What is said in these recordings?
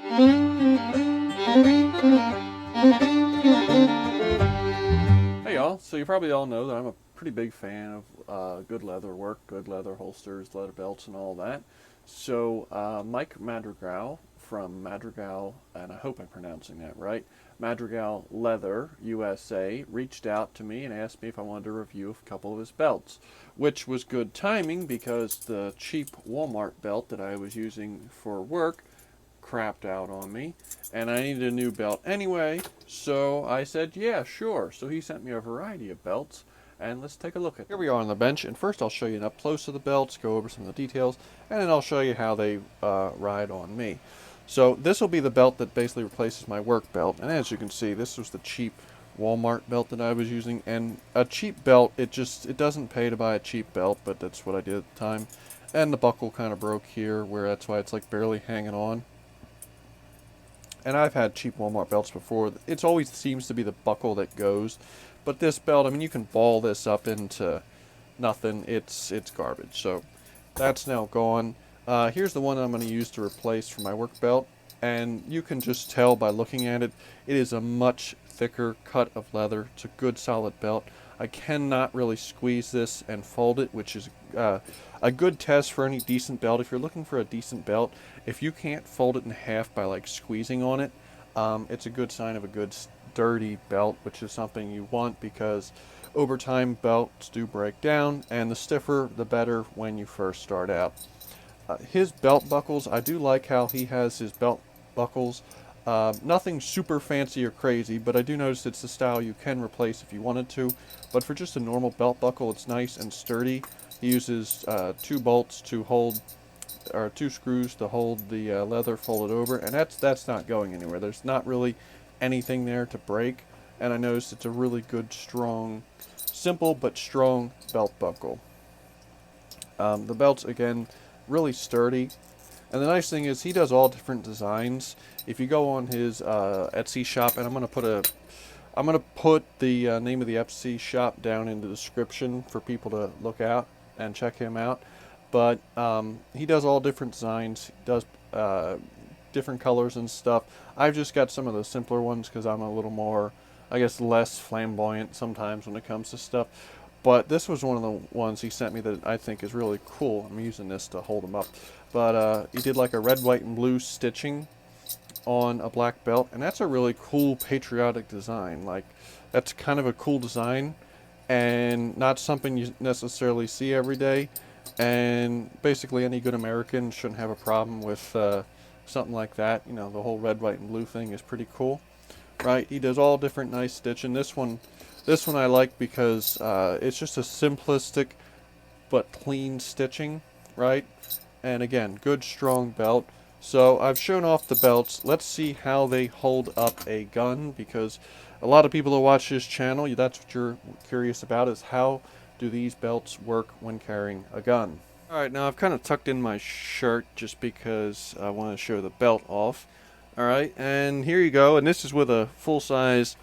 Hey y'all, so you probably all know that I'm a pretty big fan of good leather work, good leather holsters, leather belts, and all that. So Mike Madrigal from Madrigal, and I hope I'm pronouncing that right, Madrigal Leather USA, reached out to me and asked me if I wanted to review a couple of his belts, which was good timing because the cheap Walmart belt that I was using for work crapped out on me, and I needed a new belt anyway, so I said, yeah, sure. So he sent me a variety of belts, and let's take a look at them. Here we are on the bench, and first I'll show you an up close of the belts, go over some of the details, and then I'll show you how they ride on me. So this will be the belt that basically replaces my work belt, and as you can see, this was the cheap Walmart belt that I was using, and a cheap belt, it doesn't pay to buy a cheap belt, but that's what I did at the time. And the buckle kind of broke here, where that's why it's like barely hanging on. And I've had cheap Walmart belts before. It always seems to be the buckle that goes. But this belt, I mean, you can ball this up into nothing. It's garbage. So that's now gone. Here's the one I'm going to use to replace for my work belt. And you can just tell by looking at it, it is a much thicker cut of leather. It's a good solid belt. I cannot really squeeze this and fold it, which is a good test for any decent belt. If you're looking for a decent belt, if you can't fold it in half by like squeezing on it, it's a good sign of a good sturdy belt, which is something you want because over time belts do break down, and the stiffer the better when you first start out. His belt buckles, I do like how he has his belt buckles. Nothing super fancy or crazy, but I do notice it's the style you can replace if you wanted to. But for just a normal belt buckle, it's nice and sturdy. He uses two bolts to hold, or two screws to hold the leather folded over, and that's not going anywhere. There's not really anything there to break, and I noticed it's a really good, strong, simple but strong belt buckle. The belt's, again, really sturdy. And the nice thing is he does all different designs. If you go on his Etsy shop, and I'm gonna put the name of the Etsy shop down in the description for people to look out and check him out. But he does all different designs. He does different colors and stuff. I've just got some of the simpler ones because I'm a little more, I guess, less flamboyant sometimes when it comes to stuff. But this was one of the ones he sent me that I think is really cool. I'm using this to hold them up. But he did like a red, white, and blue stitching on a black belt. And that's a really cool patriotic design. Like, that's kind of a cool design and not something you necessarily see every day. And basically any good American shouldn't have a problem with something like that. You know, the whole red, white, and blue thing is pretty cool. Right? He does all different nice stitching. This one I like because it's just a simplistic but clean stitching, right? And again, good strong belt. So I've shown off the belts. Let's see how they hold up a gun, because a lot of people who watch this channel, that's what you're curious about, is how do these belts work when carrying a gun. Alright, now I've kind of tucked in my shirt just because I want to show the belt off. Alright, and here you go, and this is with a full-size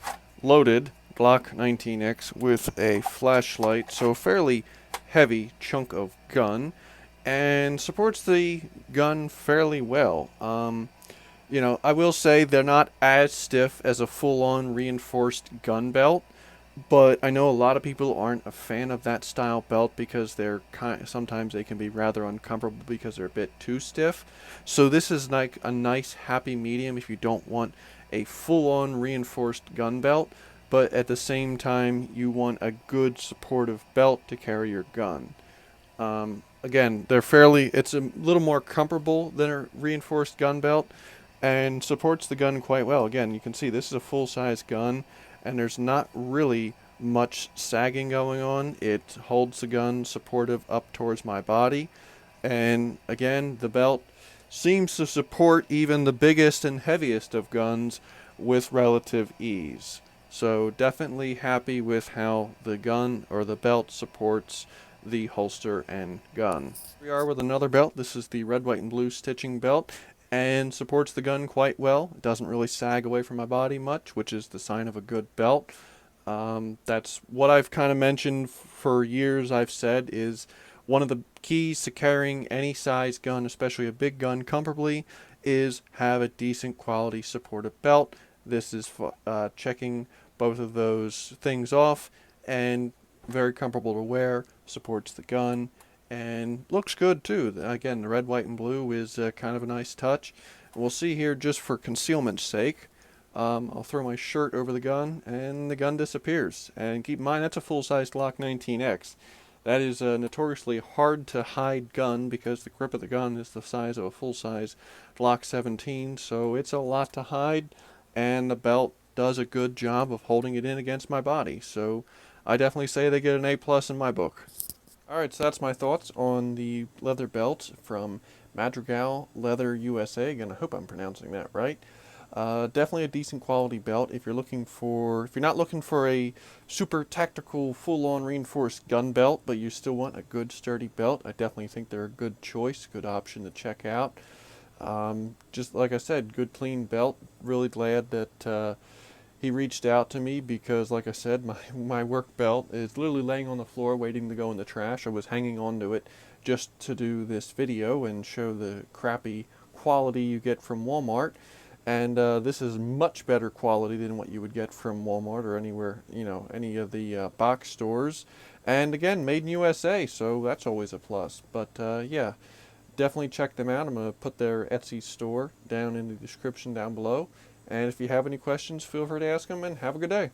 loaded Glock 19X with a flashlight, so a fairly heavy chunk of gun, and supports the gun fairly well. You know, I will say they're not as stiff as a full-on reinforced gun belt, but I know a lot of people aren't a fan of that style belt because sometimes they can be rather uncomfortable because they're a bit too stiff. So this is like a nice happy medium if you don't want a full-on reinforced gun belt, but at the same time you want a good supportive belt to carry your gun. Again, it's a little more comfortable than a reinforced gun belt and supports the gun quite well. Again, you can see this is a full-size gun, and there's not really much sagging going on. It holds the gun supportive up towards my body. And again, the belt seems to support even the biggest and heaviest of guns with relative ease. So definitely happy with how the gun or the belt supports the holster and gun. Here we are with another belt. This is the red, white, and blue stitching belt, and supports the gun quite well. It doesn't really sag away from my body much, which is the sign of a good belt. That's what I've kind of mentioned for years. I've said is one of the keys to carrying any size gun, especially a big gun, comfortably, is have a decent quality supportive belt. This is checking both of those things off, and very comfortable to wear, supports the gun, and looks good too. Again, the red, white, and blue is kind of a nice touch. We'll see here, just for concealment's sake, I'll throw my shirt over the gun and the gun disappears. And keep in mind, that's a full-size Glock 19X. That is a notoriously hard to hide gun because the grip of the gun is the size of a full-size Glock 17, so it's a lot to hide, and the belt does a good job of holding it in against my body. So I definitely say they get an A+ in my book. Alright, so that's my thoughts on the leather belt from MadrigalleatherUSA. Again, I hope I'm pronouncing that right. Definitely a decent quality belt if you're not looking for a super tactical, full-on reinforced gun belt, but you still want a good sturdy belt. I definitely think they're a good choice, good option to check out. Just like I said, good clean belt. Really glad that he reached out to me because, like I said, my work belt is literally laying on the floor waiting to go in the trash. I was hanging on to it just to do this video and show the crappy quality you get from Walmart. And this is much better quality than what you would get from Walmart or anywhere, any of the box stores. And again, made in USA, so that's always a plus. But yeah, definitely check them out. I'm going to put their Etsy store down in the description down below. And if you have any questions, feel free to ask them, and have a good day.